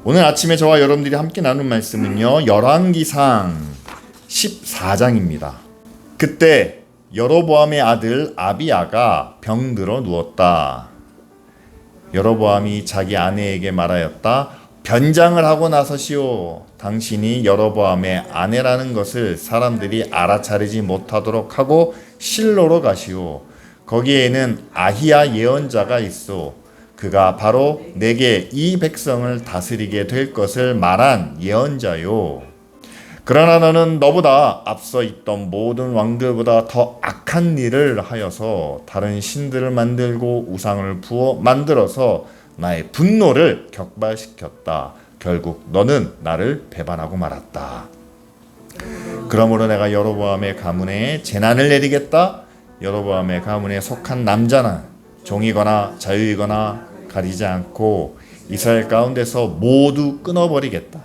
오늘 아침에 저와 여러분들이 함께 나눈 말씀은요, 열왕기상 14장입니다. 그때 여로보암의 아들 아비야가 병들어 누웠다. 여로보암이 자기 아내에게 말하였다. 변장을 하고 나서시오. 당신이 여로보암의 아내라는 것을 사람들이 알아차리지 못하도록 하고 실로로 가시오. 거기에는 아히야 예언자가 있어. 그가 바로 내게 이 백성을 다스리게 될 것을 말한 예언자요. 그러나 너는 너보다 앞서 있던 모든 왕들보다 더 악한 일을 하여서 다른 신들을 만들고 우상을 부어 만들어서 나의 분노를 격발시켰다. 결국 너는 나를 배반하고 말았다. 그러므로 내가 여로보암의 가문에 재난을 내리겠다. 여로보암의 가문에 속한 남자는 종이거나 자유이거나 가리지 않고 이스라엘 가운데서 모두 끊어버리겠다.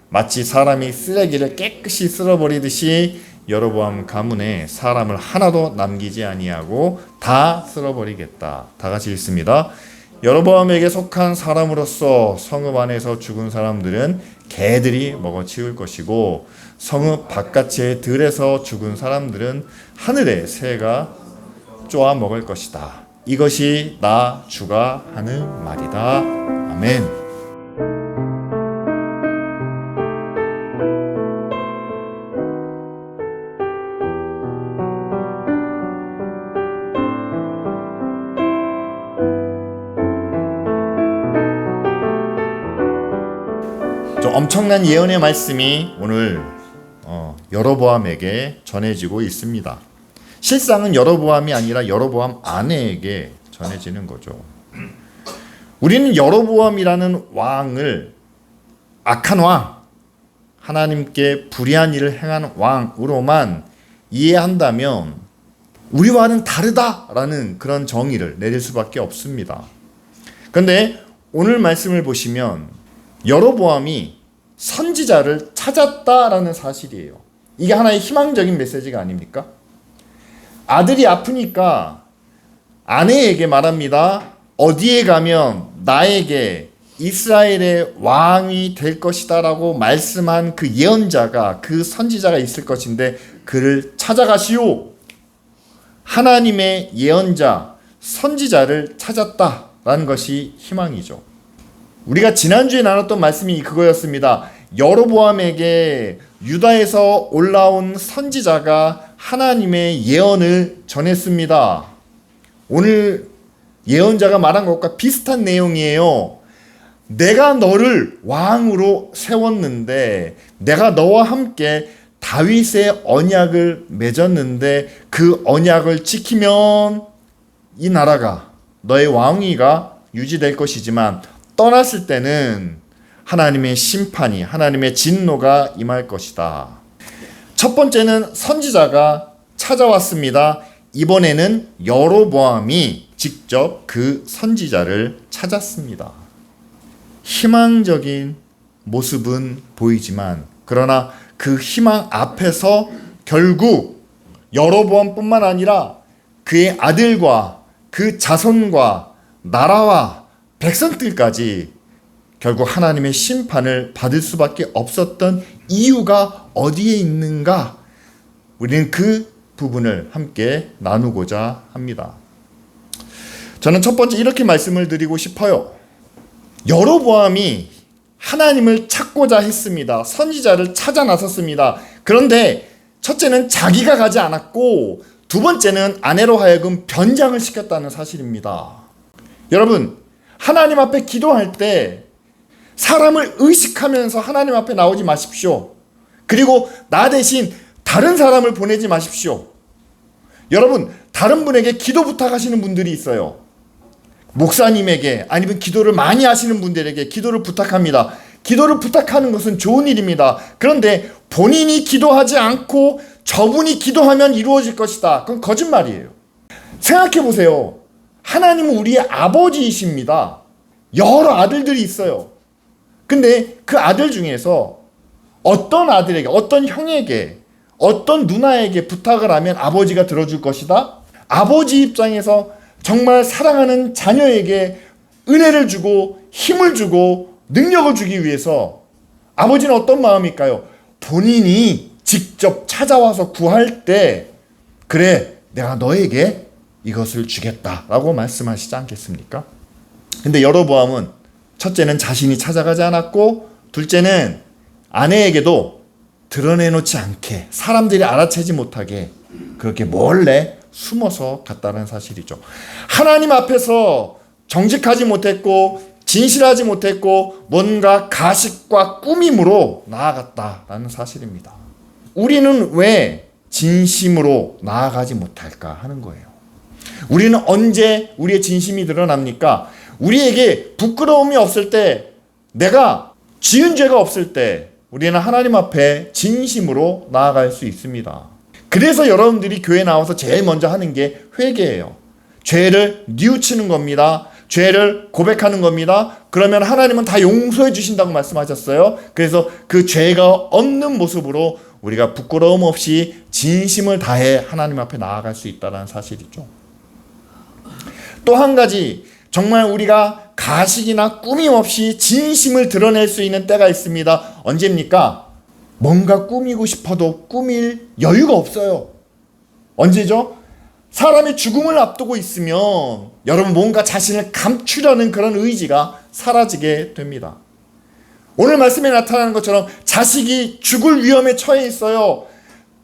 마치 사람이 쓰레기를 깨끗이 쓸어버리듯이 여로보암 가문에 사람을 하나도 남기지 아니하고 다 쓸어버리겠다. 다 같이 읽습니다. 여로보암에게 속한 사람으로서 성읍 안에서 죽은 사람들은 개들이 먹어치울 것이고 성읍 바깥의 들에서 죽은 사람들은 하늘의 새가 쪼아 먹을 것이다. 이것이 나 주가 하는 말이다. 아멘. 좀 엄청난 예언의 말씀이 오늘 여로보암에게 전해지고 있습니다. 실상은 여로보암이 아니라 여로보암 아내에게 전해지는 거죠. 우리는 여로보암이라는 왕을 악한 왕, 하나님께 불의한 일을 행한 왕으로만 이해한다면 우리와는 다르다라는 그런 정의를 내릴 수밖에 없습니다. 그런데 오늘 말씀을 보시면 여로보암이 선지자를 찾았다라는 사실이에요. 이게 하나의 희망적인 메시지가 아닙니까? 아들이 아프니까 아내에게 말합니다. 어디에 가면 나에게 이스라엘의 왕이 될 것이다 라고 말씀한 그 예언자가, 그 선지자가 있을 것인데 그를 찾아가시오. 하나님의 예언자, 선지자를 찾았다라는 것이 희망이죠. 우리가 지난주에 나눴던 말씀이 그거였습니다. 여로보암에게 유다에서 올라온 선지자가 하나님의 예언을 전했습니다. 오늘 예언자가 말한 것과 비슷한 내용이에요. 내가 너를 왕으로 세웠는데, 내가 너와 함께 다윗의 언약을 맺었는데 그 언약을 지키면 이 나라가, 너의 왕위가 유지될 것이지만 떠났을 때는 하나님의 심판이, 하나님의 진노가 임할 것이다. 첫 번째는 선지자가 찾아왔습니다. 이번에는 여로보암이 직접 그 선지자를 찾았습니다. 희망적인 모습은 보이지만, 그러나 그 희망 앞에서 결국 여로보암뿐만 아니라 그의 아들과 그 자손과 나라와 백성들까지 결국 하나님의 심판을 받을 수밖에 없었던 이유가 어디에 있는가? 우리는 그 부분을 함께 나누고자 합니다. 저는 첫 번째 이렇게 말씀을 드리고 싶어요. 여로보암이 하나님을 찾고자 했습니다. 선지자를 찾아 나섰습니다. 그런데 첫째는 자기가 가지 않았고, 두 번째는 아내로 하여금 변장을 시켰다는 사실입니다. 여러분, 하나님 앞에 기도할 때 사람을 의식하면서 하나님 앞에 나오지 마십시오. 그리고 나 대신 다른 사람을 보내지 마십시오. 여러분, 다른 분에게 기도 부탁하시는 분들이 있어요. 목사님에게, 아니면 기도를 많이 하시는 분들에게 기도를 부탁합니다. 기도를 부탁하는 것은 좋은 일입니다. 그런데 본인이 기도하지 않고 저분이 기도하면 이루어질 것이다. 그건 거짓말이에요. 생각해 보세요. 하나님은 우리의 아버지이십니다. 여러 아들들이 있어요. 근데 그 아들 중에서 어떤 아들에게, 어떤 형에게, 어떤 누나에게 부탁을 하면 아버지가 들어줄 것이다? 아버지 입장에서 정말 사랑하는 자녀에게 은혜를 주고 힘을 주고 능력을 주기 위해서 아버지는 어떤 마음일까요? 본인이 직접 찾아와서 구할 때 그래 내가 너에게 이것을 주겠다라고 말씀하시지 않겠습니까? 근데 여로보암은 첫째는 자신이 찾아가지 않았고 둘째는 아내에게도 드러내놓지 않게 사람들이 알아채지 못하게 그렇게 몰래 숨어서 갔다는 사실이죠. 하나님 앞에서 정직하지 못했고 진실하지 못했고 뭔가 가식과 꾸밈으로 나아갔다라는 사실입니다. 우리는 왜 진심으로 나아가지 못할까 하는 거예요. 우리는 언제 우리의 진심이 드러납니까? 우리에게 부끄러움이 없을 때, 내가 지은 죄가 없을 때 우리는 하나님 앞에 진심으로 나아갈 수 있습니다. 그래서 여러분들이 교회 나와서 제일 먼저 하는 게 회개예요. 죄를 뉘우치는 겁니다. 죄를 고백하는 겁니다. 그러면 하나님은 다 용서해 주신다고 말씀하셨어요. 그래서 그 죄가 없는 모습으로 우리가 부끄러움 없이 진심을 다해 하나님 앞에 나아갈 수 있다는 사실이죠. 또 한 가지, 정말 우리가 가식이나 꾸밈 없이 진심을 드러낼 수 있는 때가 있습니다. 언제입니까? 뭔가 꾸미고 싶어도 꾸밀 여유가 없어요. 언제죠? 사람이 죽음을 앞두고 있으면 여러분 뭔가 자신을 감추려는 그런 의지가 사라지게 됩니다. 오늘 말씀에 나타나는 것처럼 자식이 죽을 위험에 처해 있어요.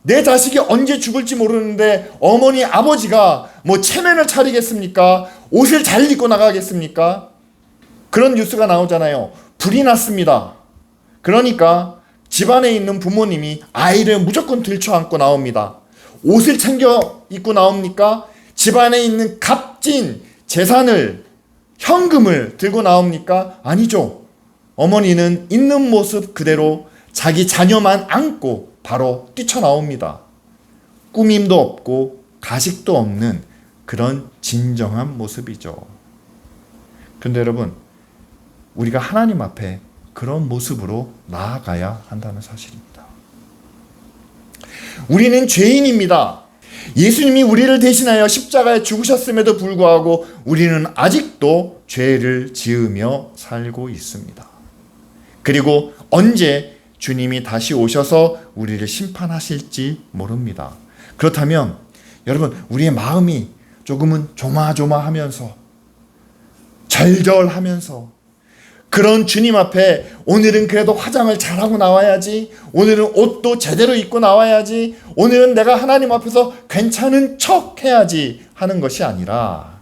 내 자식이 언제 죽을지 모르는데 어머니 아버지가 뭐 체면을 차리겠습니까? 옷을 잘 입고 나가겠습니까? 그런 뉴스가 나오잖아요. 불이 났습니다. 그러니까 집안에 있는 부모님이 아이를 무조건 들쳐안고 나옵니다. 옷을 챙겨 입고 나옵니까? 집안에 있는 값진 재산을, 현금을 들고 나옵니까? 아니죠. 어머니는 있는 모습 그대로 자기 자녀만 안고 바로 뛰쳐나옵니다. 꾸밈도 없고 가식도 없는 그런 진정한 모습이죠. 그런데 여러분, 우리가 하나님 앞에 그런 모습으로 나아가야 한다는 사실입니다. 우리는 죄인입니다. 예수님이 우리를 대신하여 십자가에 죽으셨음에도 불구하고 우리는 아직도 죄를 지으며 살고 있습니다. 그리고 언제 주님이 다시 오셔서 우리를 심판하실지 모릅니다. 그렇다면 여러분, 우리의 마음이 조금은 조마조마하면서 절절하면서 그런 주님 앞에 오늘은 그래도 화장을 잘하고 나와야지, 오늘은 옷도 제대로 입고 나와야지, 오늘은 내가 하나님 앞에서 괜찮은 척 해야지 하는 것이 아니라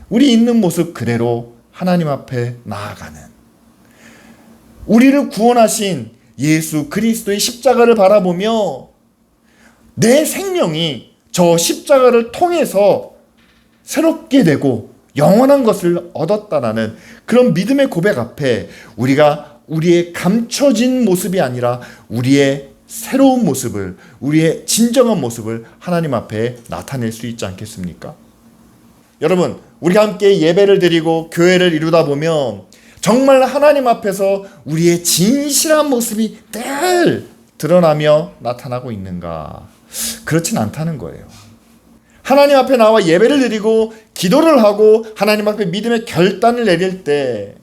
우리 있는 모습 그대로 하나님 앞에 나아가는, 우리를 구원하신 예수 그리스도의 십자가를 바라보며 내 생명이 저 십자가를 통해서 새롭게 되고 영원한 것을 얻었다라는 그런 믿음의 고백 앞에 우리가 우리의 감춰진 모습이 아니라 우리의 새로운 모습을, 우리의 진정한 모습을 하나님 앞에 나타낼 수 있지 않겠습니까? 여러분, 우리가 함께 예배를 드리고 교회를 이루다 보면 정말 하나님 앞에서 우리의 진실한 모습이 늘 드러나며 나타나고 있는가? 그렇진 않다는 거예요. 하나님 앞에 나와 예배를 드리고 기도를 하고 하나님 앞에 믿음의 결단을 내릴 때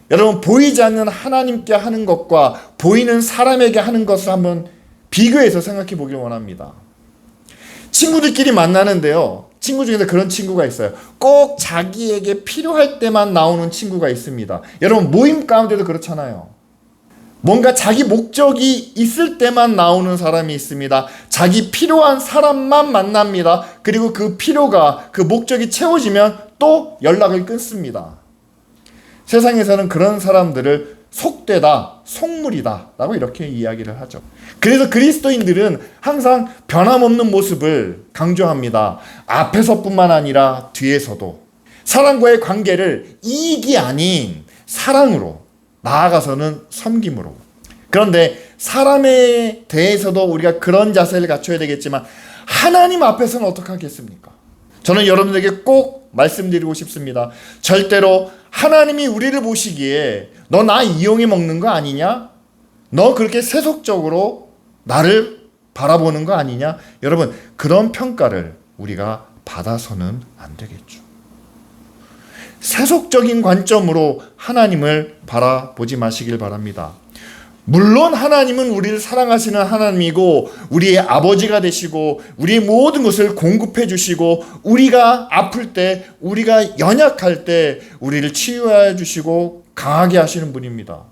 여러분, 보이지 않는 하나님께 하는 것과 보이는 사람에게 하는 것을 한번 비교해서 생각해 보길 원합니다. 친구들끼리 만나는데요, 친구 중에서 그런 친구가 있어요. 꼭 자기에게 필요할 때만 나오는 친구가 있습니다. 여러분, 모임 가운데도 그렇잖아요. 뭔가 자기 목적이 있을 때만 나오는 사람이 있습니다. 자기 필요한 사람만 만납니다. 그리고 그 필요가, 그 목적이 채워지면 또 연락을 끊습니다. 세상에서는 그런 사람들을 속되다, 속물이다 라고 이렇게 이야기를 하죠. 그래서 그리스도인들은 항상 변함없는 모습을 강조합니다. 앞에서뿐만 아니라 뒤에서도 사람과의 관계를 이익이 아닌 사랑으로, 나아가서는 섬김으로. 그런데 사람에 대해서도 우리가 그런 자세를 갖춰야 되겠지만 하나님 앞에서는 어떻게 하겠습니까? 저는 여러분들에게 꼭 말씀드리고 싶습니다. 절대로 하나님이 우리를 보시기에 너 나 이용해 먹는 거 아니냐? 너 그렇게 세속적으로 나를 바라보는 거 아니냐? 여러분, 그런 평가를 우리가 받아서는 안 되겠죠. 세속적인 관점으로 하나님을 바라보지 마시길 바랍니다. 물론 하나님은 우리를 사랑하시는 하나님이고 우리의 아버지가 되시고 우리의 모든 것을 공급해 주시고 우리가 아플 때, 우리가 연약할 때 우리를 치유해 주시고 강하게 하시는 분입니다.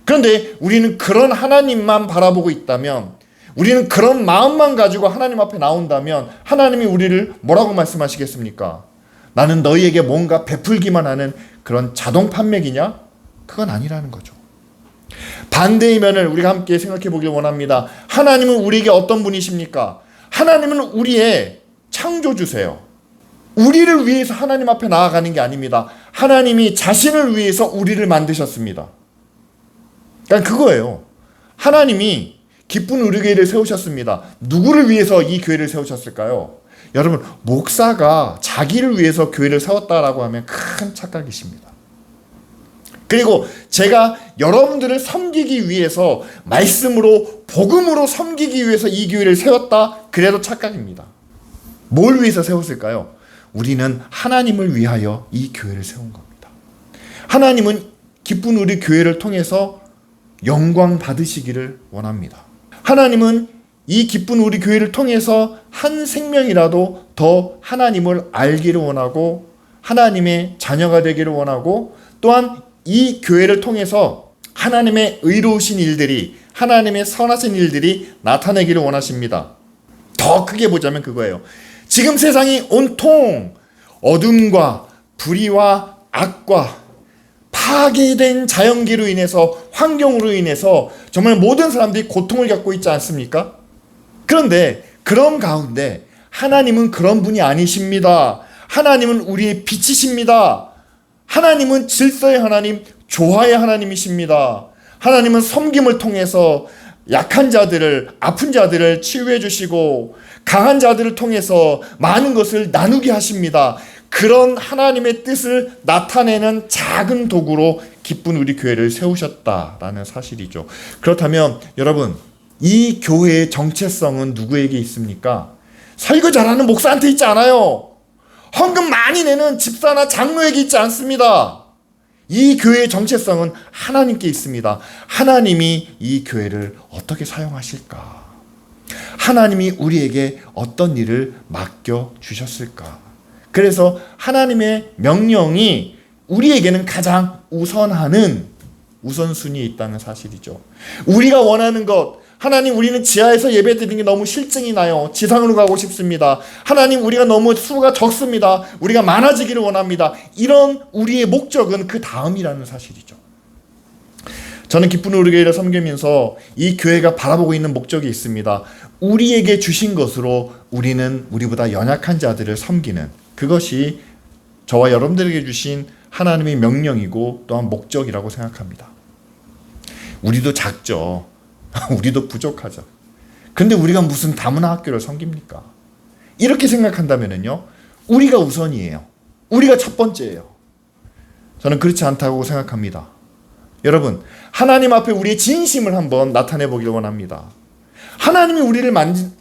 그런데 우리는 그런 하나님만 바라보고 있다면, 우리는 그런 마음만 가지고 하나님 앞에 나온다면 하나님이 우리를 뭐라고 말씀하시겠습니까? 나는 너희에게 뭔가 베풀기만 하는 그런 자동 판매기냐? 그건 아니라는 거죠. 반대의 면을 우리가 함께 생각해 보길 원합니다. 하나님은 우리에게 어떤 분이십니까? 하나님은 우리의 창조주세요. 우리를 위해서 하나님 앞에 나아가는 게 아닙니다. 하나님이 자신을 위해서 우리를 만드셨습니다. 그러니까 그거예요. 하나님이 기쁜 의료교회를 세우셨습니다. 누구를 위해서 이 교회를 세우셨을까요? 여러분, 목사가 자기를 위해서 교회를 세웠다라고 하면 큰 착각이십니다. 그리고 제가 여러분들을 섬기기 위해서, 말씀으로 복음으로 섬기기 위해서 이 교회를 세웠다, 그래도 착각입니다. 뭘 위해서 세웠을까요? 우리는 하나님을 위하여 이 교회를 세운 겁니다. 하나님은 기쁜 우리 교회를 통해서 영광 받으시기를 원합니다. 하나님은 이 기쁜 우리 교회를 통해서 한 생명이라도 더 하나님을 알기를 원하고 하나님의 자녀가 되기를 원하고, 또한 이 교회를 통해서 하나님의 의로우신 일들이, 하나님의 선하신 일들이 나타나기를 원하십니다. 더 크게 보자면 그거예요. 지금 세상이 온통 어둠과 불의와 악과 파괴된 자연기로 인해서, 환경으로 인해서 정말 모든 사람들이 고통을 겪고 있지 않습니까? 그런데 그런 가운데 하나님은 그런 분이 아니십니다. 하나님은 우리의 빛이십니다. 하나님은 질서의 하나님, 조화의 하나님이십니다. 하나님은 섬김을 통해서 약한 자들을, 아픈 자들을 치유해 주시고 강한 자들을 통해서 많은 것을 나누게 하십니다. 그런 하나님의 뜻을 나타내는 작은 도구로 기쁜 우리 교회를 세우셨다라는 사실이죠. 그렇다면 여러분, 이 교회의 정체성은 누구에게 있습니까? 설교 잘하는 목사한테 있지 않아요. 헌금 많이 내는 집사나 장로에게 있지 않습니다. 이 교회의 정체성은 하나님께 있습니다. 하나님이 이 교회를 어떻게 사용하실까? 하나님이 우리에게 어떤 일을 맡겨주셨을까? 그래서 하나님의 명령이 우리에게는 가장 우선하는 우선순위에 있다는 사실이죠. 우리가 원하는 것, 하나님, 우리는 지하에서 예배 드리는 게 너무 실증이 나요. 지상으로 가고 싶습니다. 하나님, 우리가 너무 수가 적습니다. 우리가 많아지기를 원합니다. 이런 우리의 목적은 그 다음이라는 사실이죠. 저는 기쁜 우리교회를 섬기면서 이 교회가 바라보고 있는 목적이 있습니다. 우리에게 주신 것으로 우리는 우리보다 연약한 자들을 섬기는, 그것이 저와 여러분들에게 주신 하나님의 명령이고 또한 목적이라고 생각합니다. 우리도 작죠. 우리도 부족하죠. 근데 우리가 무슨 다문화 학교를 섬깁니까? 이렇게 생각한다면요, 우리가 우선이에요. 우리가 첫 번째예요. 저는 그렇지 않다고 생각합니다. 여러분, 하나님 앞에 우리의 진심을 한번 나타내 보길 원합니다. 하나님이 우리를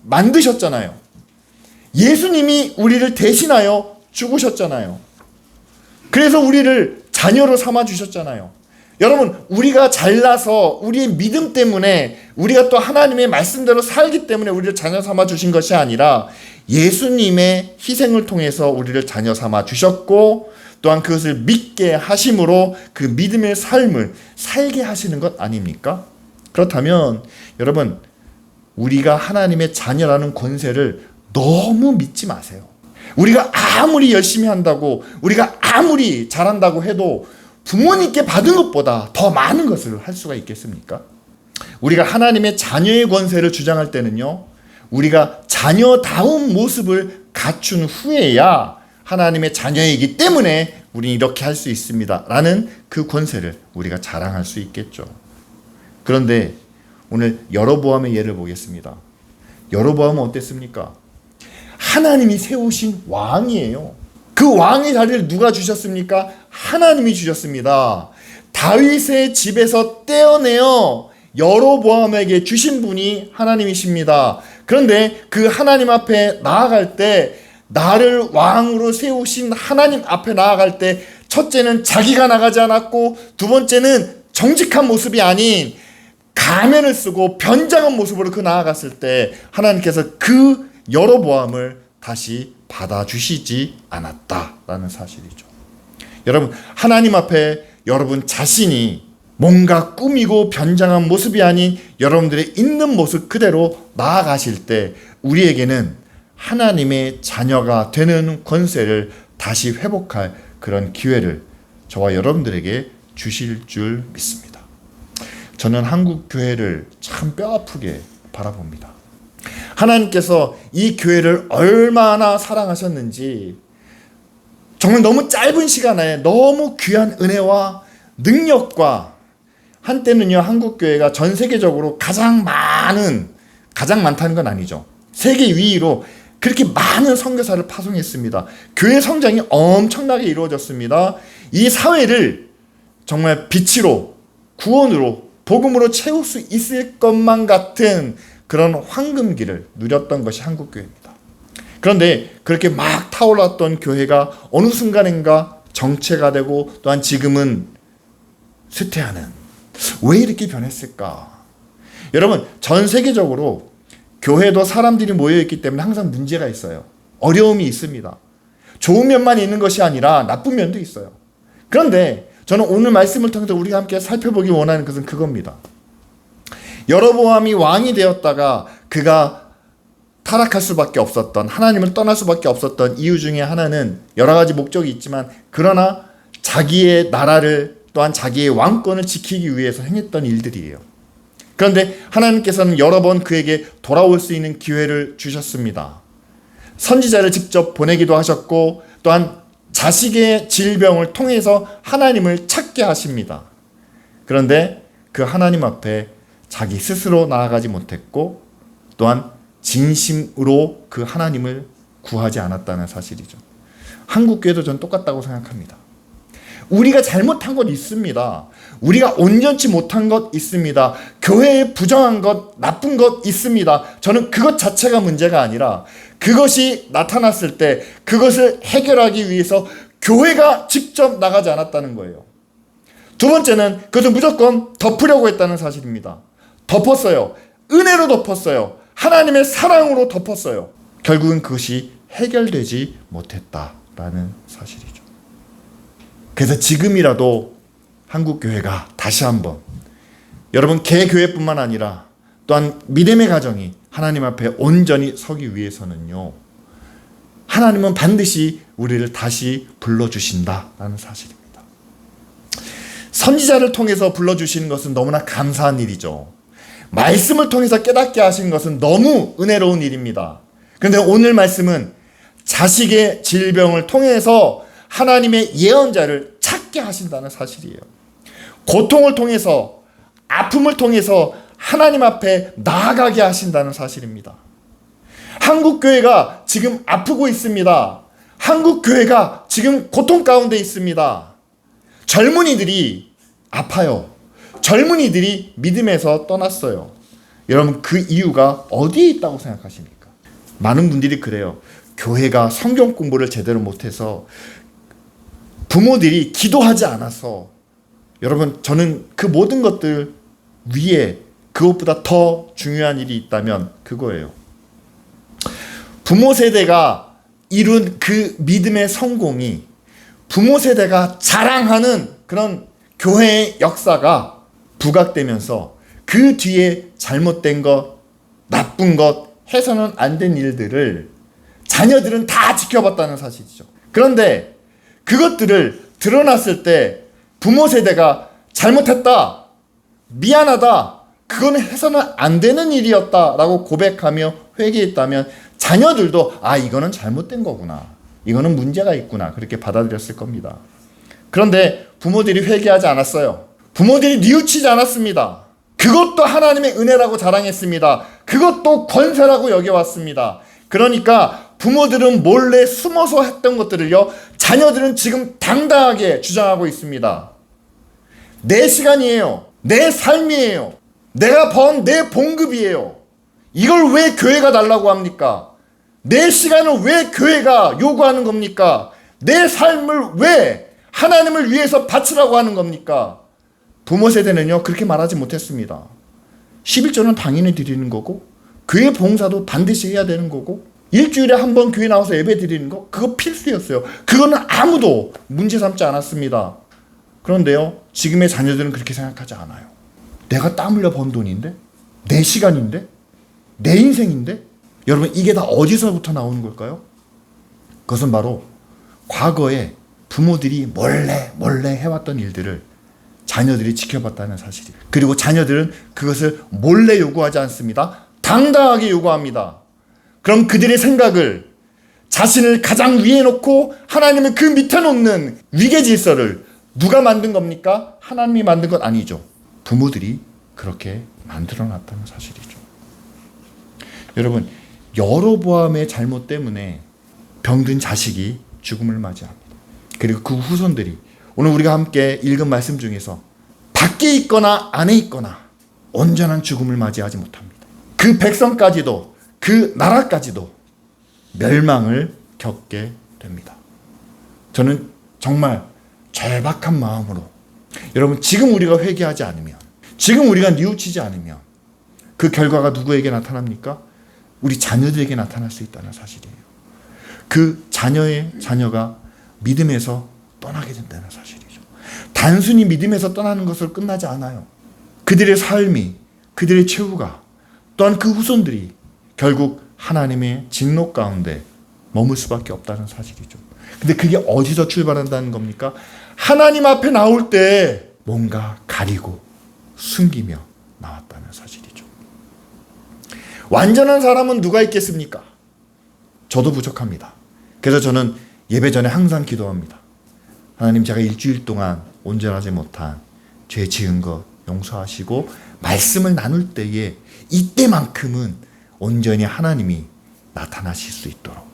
만드셨잖아요. 예수님이 우리를 대신하여 죽으셨잖아요. 그래서 우리를 자녀로 삼아 주셨잖아요. 여러분, 우리가 잘나서 우리의 믿음 때문에, 우리가 또 하나님의 말씀대로 살기 때문에 우리를 자녀 삼아 주신 것이 아니라 예수님의 희생을 통해서 우리를 자녀 삼아 주셨고, 또한 그것을 믿게 하심으로 그 믿음의 삶을 살게 하시는 것 아닙니까? 그렇다면 여러분, 우리가 하나님의 자녀라는 권세를 너무 믿지 마세요. 우리가 아무리 열심히 한다고, 우리가 아무리 잘한다고 해도 부모님께 받은 것보다 더 많은 것을 할 수가 있겠습니까? 우리가 하나님의 자녀의 권세를 주장할 때는요, 우리가 자녀다운 모습을 갖춘 후에야 하나님의 자녀이기 때문에 우리는 이렇게 할 수 있습니다 라는 그 권세를 우리가 자랑할 수 있겠죠. 그런데 오늘 여로보암의 예를 보겠습니다. 여로보암은 어땠습니까? 하나님이 세우신 왕이에요. 그 왕의 자리를 누가 주셨습니까? 하나님이 주셨습니다. 다윗의 집에서 떼어내어 여로보암에게 주신 분이 하나님이십니다. 그런데 그 하나님 앞에 나아갈 때 나를 왕으로 세우신 하나님 앞에 나아갈 때 첫째는 자기가 나가지 않았고 두 번째는 정직한 모습이 아닌 가면을 쓰고 변장한 모습으로 그 나아갔을 때 하나님께서 그 여로보암을 다시 받아주시지 않았다라는 사실이죠. 여러분, 하나님 앞에 여러분 자신이 뭔가 꾸미고 변장한 모습이 아닌 여러분들의 있는 모습 그대로 나아가실 때 우리에게는 하나님의 자녀가 되는 권세를 다시 회복할 그런 기회를 저와 여러분들에게 주실 줄 믿습니다. 저는 한국 교회를 참 뼈아프게 바라봅니다. 하나님께서 이 교회를 얼마나 사랑하셨는지 정말 너무 짧은 시간에 너무 귀한 은혜와 능력과 한때는요 한국 교회가 전 세계적으로 가장 많다는 건 아니죠. 세계 위로 그렇게 많은 선교사를 파송했습니다. 교회 성장이 엄청나게 이루어졌습니다. 이 사회를 정말 빛으로 구원으로 복음으로 채울 수 있을 것만 같은 그런 황금기를 누렸던 것이 한국교회입니다. 그런데 그렇게 막 타올랐던 교회가 어느 순간인가 정체가 되고 또한 지금은 쇠퇴하는, 왜 이렇게 변했을까? 여러분, 전 세계적으로 교회도 사람들이 모여있기 때문에 항상 문제가 있어요. 어려움이 있습니다. 좋은 면만 있는 것이 아니라 나쁜 면도 있어요. 그런데 저는 오늘 말씀을 통해서 우리가 함께 살펴보기 원하는 것은 그겁니다. 여로보암이 왕이 되었다가 그가 타락할 수밖에 없었던, 하나님을 떠날 수밖에 없었던 이유 중에 하나는 여러 가지 목적이 있지만 그러나 자기의 나라를 또한 자기의 왕권을 지키기 위해서 행했던 일들이에요. 그런데 하나님께서는 여러 번 그에게 돌아올 수 있는 기회를 주셨습니다. 선지자를 직접 보내기도 하셨고 또한 자식의 질병을 통해서 하나님을 찾게 하십니다. 그런데 그 하나님 앞에 자기 스스로 나아가지 못했고 또한 진심으로 그 하나님을 구하지 않았다는 사실이죠. 한국교회도 전 똑같다고 생각합니다. 우리가 잘못한 것 있습니다. 우리가 온전치 못한 것 있습니다. 교회에 부정한 것, 나쁜 것 있습니다. 저는 그것 자체가 문제가 아니라 그것이 나타났을 때 그것을 해결하기 위해서 교회가 직접 나가지 않았다는 거예요. 두 번째는 그것을 무조건 덮으려고 했다는 사실입니다. 덮었어요. 은혜로 덮었어요. 하나님의 사랑으로 덮었어요. 결국은 그것이 해결되지 못했다라는 사실이죠. 그래서 지금이라도 한국교회가 다시 한번 여러분 개교회뿐만 아니라 또한 믿음의 가정이 하나님 앞에 온전히 서기 위해서는요, 하나님은 반드시 우리를 다시 불러주신다라는 사실입니다. 선지자를 통해서 불러주시는 것은 너무나 감사한 일이죠. 말씀을 통해서 깨닫게 하신 것은 너무 은혜로운 일입니다. 그런데 오늘 말씀은 자식의 질병을 통해서 하나님의 예언자를 찾게 하신다는 사실이에요. 고통을 통해서, 아픔을 통해서 하나님 앞에 나아가게 하신다는 사실입니다. 한국교회가 지금 아프고 있습니다. 한국교회가 지금 고통 가운데 있습니다. 젊은이들이 아파요. 젊은이들이 믿음에서 떠났어요. 여러분, 그 이유가 어디에 있다고 생각하십니까? 많은 분들이 그래요. 교회가 성경 공부를 제대로 못해서, 부모들이 기도하지 않아서. 여러분, 저는 그 모든 것들 위에 그것보다 더 중요한 일이 있다면 그거예요. 부모 세대가 이룬 그 믿음의 성공이 부모 세대가 자랑하는 그런 교회의 역사가 부각되면서 그 뒤에 잘못된 것, 나쁜 것, 해서는 안 된 일들을 자녀들은 다 지켜봤다는 사실이죠. 그런데 그것들을 드러났을 때 부모 세대가 잘못했다, 미안하다, 그거는 해서는 안 되는 일이었다라고 고백하며 회개했다면 자녀들도 이거는 잘못된 거구나, 이거는 문제가 있구나, 그렇게 받아들였을 겁니다. 그런데 부모들이 회개하지 않았어요. 부모들이 뉘우치지 않았습니다. 그것도 하나님의 은혜라고 자랑했습니다. 그것도 권세라고 여겨왔습니다. 그러니까 부모들은 몰래 숨어서 했던 것들을요, 자녀들은 지금 당당하게 주장하고 있습니다. 내 시간이에요. 내 삶이에요. 내가 번 내 봉급이에요. 이걸 왜 교회가 달라고 합니까? 내 시간을 왜 교회가 요구하는 겁니까? 내 삶을 왜 하나님을 위해서 바치라고 하는 겁니까? 부모 세대는요, 그렇게 말하지 못했습니다. 11조는 당연히 드리는 거고, 교회 봉사도 반드시 해야 되는 거고, 일주일에 한 번 교회 나와서 예배 드리는 거, 그거 필수였어요. 그거는 아무도 문제 삼지 않았습니다. 그런데요, 지금의 자녀들은 그렇게 생각하지 않아요. 내가 땀 흘려 번 돈인데? 내 시간인데? 내 인생인데? 여러분, 이게 다 어디서부터 나오는 걸까요? 그것은 바로 과거에 부모들이 몰래 해왔던 일들을 자녀들이 지켜봤다는 사실이에요. 그리고 자녀들은 그것을 몰래 요구하지 않습니다. 당당하게 요구합니다. 그럼 그들의 생각을 자신을 가장 위에 놓고 하나님을 그 밑에 놓는 위계 질서를 누가 만든 겁니까? 하나님이 만든 건 아니죠. 부모들이 그렇게 만들어 놨다는 사실이죠. 여러분, 여로보암의 잘못 때문에 병든 자식이 죽음을 맞이합니다. 그리고 그 후손들이 오늘 우리가 함께 읽은 말씀 중에서 밖에 있거나 안에 있거나 온전한 죽음을 맞이하지 못합니다. 그 백성까지도, 그 나라까지도 멸망을 겪게 됩니다. 저는 정말 절박한 마음으로, 여러분, 지금 우리가 회개하지 않으면, 지금 우리가 뉘우치지 않으면 그 결과가 누구에게 나타납니까? 우리 자녀들에게 나타날 수 있다는 사실이에요. 그 자녀가 믿음에서 떠나게 된다는 사실이죠. 단순히 믿음에서 떠나는 것으로 끝나지 않아요. 그들의 삶이, 그들의 최후가, 또한 그 후손들이 결국 하나님의 진노 가운데 머물 수밖에 없다는 사실이죠. 근데 그게 어디서 출발한다는 겁니까? 하나님 앞에 나올 때 뭔가 가리고 숨기며 나왔다는 사실이죠. 완전한 사람은 누가 있겠습니까? 저도 부족합니다. 그래서 저는 예배 전에 항상 기도합니다. 하나님, 제가 일주일 동안 온전하지 못한 죄 지은 것 용서하시고 말씀을 나눌 때에 이때만큼은 온전히 하나님이 나타나실 수 있도록.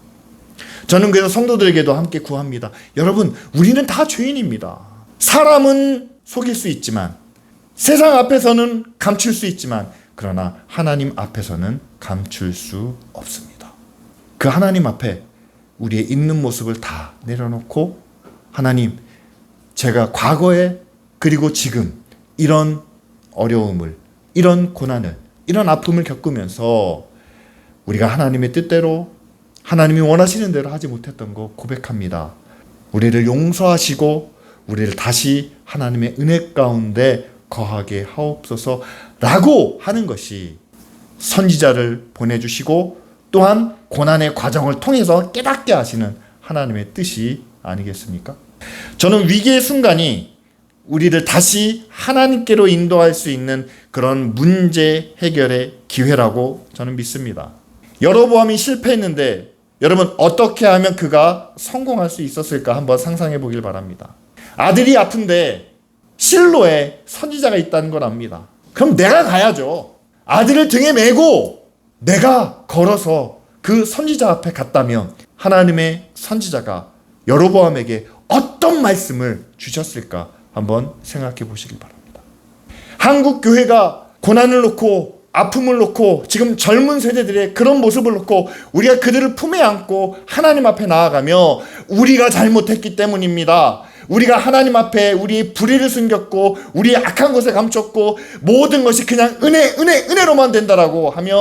저는 그래서 성도들에게도 함께 구합니다. 여러분, 우리는 다 죄인입니다. 사람은 속일 수 있지만, 세상 앞에서는 감출 수 있지만, 그러나 하나님 앞에서는 감출 수 없습니다. 그 하나님 앞에 우리의 있는 모습을 다 내려놓고, 하나님, 제가 과거에 그리고 지금 이런 어려움을, 이런 고난을, 이런 아픔을 겪으면서 우리가 하나님의 뜻대로, 하나님이 원하시는 대로 하지 못했던 거 고백합니다. 우리를 용서하시고 우리를 다시 하나님의 은혜 가운데 거하게 하옵소서 라고 하는 것이 선지자를 보내주시고 또한 고난의 과정을 통해서 깨닫게 하시는 하나님의 뜻이 아니겠습니까? 저는 위기의 순간이 우리를 다시 하나님께로 인도할 수 있는 그런 문제 해결의 기회라고 저는 믿습니다. 여로보암이 실패했는데 여러분, 어떻게 하면 그가 성공할 수 있었을까 한번 상상해 보길 바랍니다. 아들이 아픈데 실로에 선지자가 있다는 걸 압니다. 그럼 내가 가야죠. 아들을 등에 메고 내가 걸어서 그 선지자 앞에 갔다면 하나님의 선지자가 여로보암에게 어떤 말씀을 주셨을까 한번 생각해 보시길 바랍니다. 한국 교회가 고난을 놓고 아픔을 놓고 지금 젊은 세대들의 그런 모습을 놓고 우리가 그들을 품에 안고 하나님 앞에 나아가며 우리가 잘못했기 때문입니다. 우리가 하나님 앞에 우리의 불의를 숨겼고 우리의 악한 것을 감췄고 모든 것이 그냥 은혜로만 된다라고 하며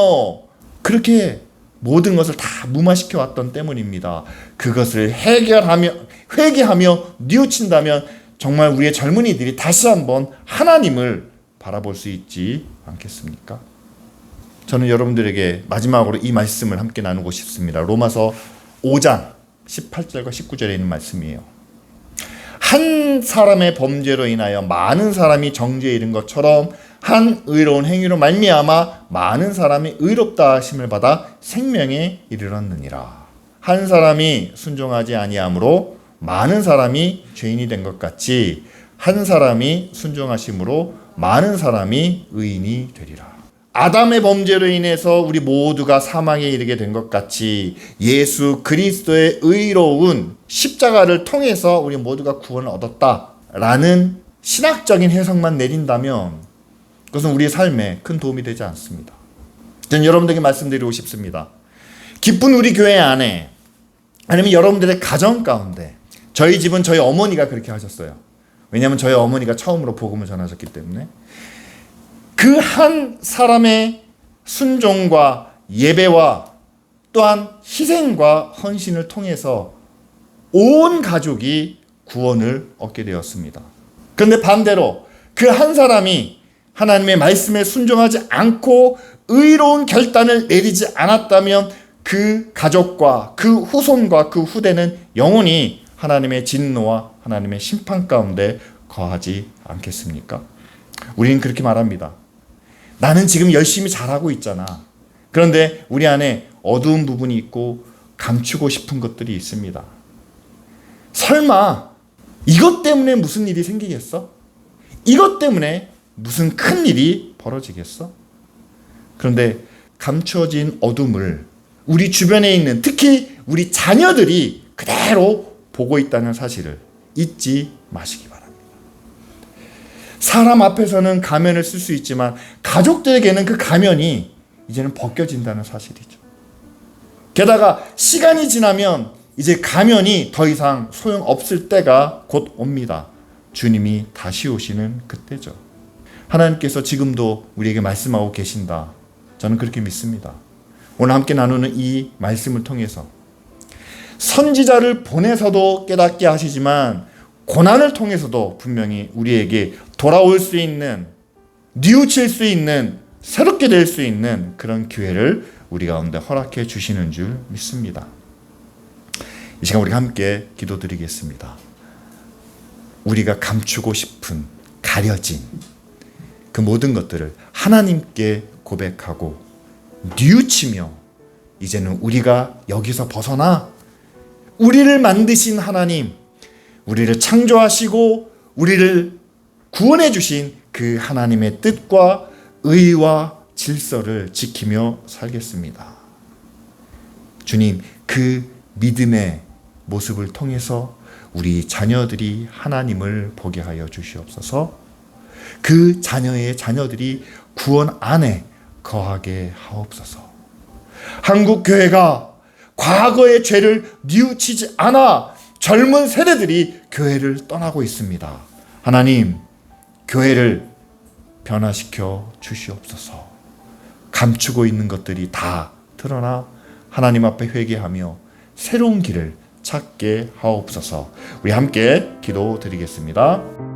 그렇게 모든 것을 다 무마시켜 왔던 때문입니다. 그것을 회개하며 뉘우친다면 정말 우리의 젊은이들이 다시 한번 하나님을 바라볼 수 있지 않겠습니까? 저는 여러분들에게 마지막으로 이 말씀을 함께 나누고 싶습니다. 로마서 5장 18절과 19절에 있는 말씀이에요. 한 사람의 범죄로 인하여 많은 사람이 정죄에 이른 것처럼 한 의로운 행위로 말미암아 많은 사람이 의롭다 하심을 받아 생명에 이르렀느니라. 한 사람이 순종하지 아니함으로 많은 사람이 죄인이 된 것 같이 한 사람이 순종하심으로 많은 사람이 의인이 되리라. 아담의 범죄로 인해서 우리 모두가 사망에 이르게 된 것 같이 예수 그리스도의 의로운 십자가를 통해서 우리 모두가 구원을 얻었다라는 신학적인 해석만 내린다면 그것은 우리의 삶에 큰 도움이 되지 않습니다. 저는 여러분들에게 말씀드리고 싶습니다. 기쁜 우리 교회 안에, 아니면 여러분들의 가정 가운데, 저희 집은 저희 어머니가 그렇게 하셨어요. 왜냐하면 저희 어머니가 처음으로 복음을 전하셨기 때문에. 그 한 사람의 순종과 예배와 또한 희생과 헌신을 통해서 온 가족이 구원을 얻게 되었습니다. 그런데 반대로 그 한 사람이 하나님의 말씀에 순종하지 않고 의로운 결단을 내리지 않았다면 그 가족과 그 후손과 그 후대는 영원히 하나님의 진노와 하나님의 심판 가운데 거하지 않겠습니까? 우리는 그렇게 말합니다. 나는 지금 열심히 잘하고 있잖아. 그런데 우리 안에 어두운 부분이 있고 감추고 싶은 것들이 있습니다. 설마 이것 때문에 무슨 일이 생기겠어? 이것 때문에 무슨 큰 일이 벌어지겠어? 그런데 감추어진 어둠을 우리 주변에 있는, 특히 우리 자녀들이 그대로 보고 있다는 사실을 잊지 마시기 바랍니다. 사람 앞에서는 가면을 쓸 수 있지만 가족들에게는 그 가면이 이제는 벗겨진다는 사실이죠. 게다가 시간이 지나면 이제 가면이 더 이상 소용없을 때가 곧 옵니다. 주님이 다시 오시는 그때죠. 하나님께서 지금도 우리에게 말씀하고 계신다. 저는 그렇게 믿습니다. 오늘 함께 나누는 이 말씀을 통해서 선지자를 보내서도 깨닫게 하시지만 고난을 통해서도 분명히 우리에게 돌아올 수 있는, 뉘우칠 수 있는, 새롭게 될 수 있는 그런 기회를 우리 가운데 허락해 주시는 줄 믿습니다. 이 시간 우리가 함께 기도드리겠습니다. 우리가 감추고 싶은, 가려진 그 모든 것들을 하나님께 고백하고 뉘우치며 이제는 우리가 여기서 벗어나 우리를 만드신 하나님, 우리를 창조하시고 우리를 구원해 주신 그 하나님의 뜻과 의와 질서를 지키며 살겠습니다. 주님, 그 믿음의 모습을 통해서 우리 자녀들이 하나님을 보게 하여 주시옵소서. 그 자녀의 자녀들이 구원 안에 거하게 하옵소서. 한국 교회가 과거의 죄를 뉘우치지 않아 젊은 세대들이 교회를 떠나고 있습니다. 하나님, 교회를 변화시켜 주시옵소서. 감추고 있는 것들이 다 드러나 하나님 앞에 회개하며 새로운 길을 찾게 하옵소서. 우리 함께 기도드리겠습니다.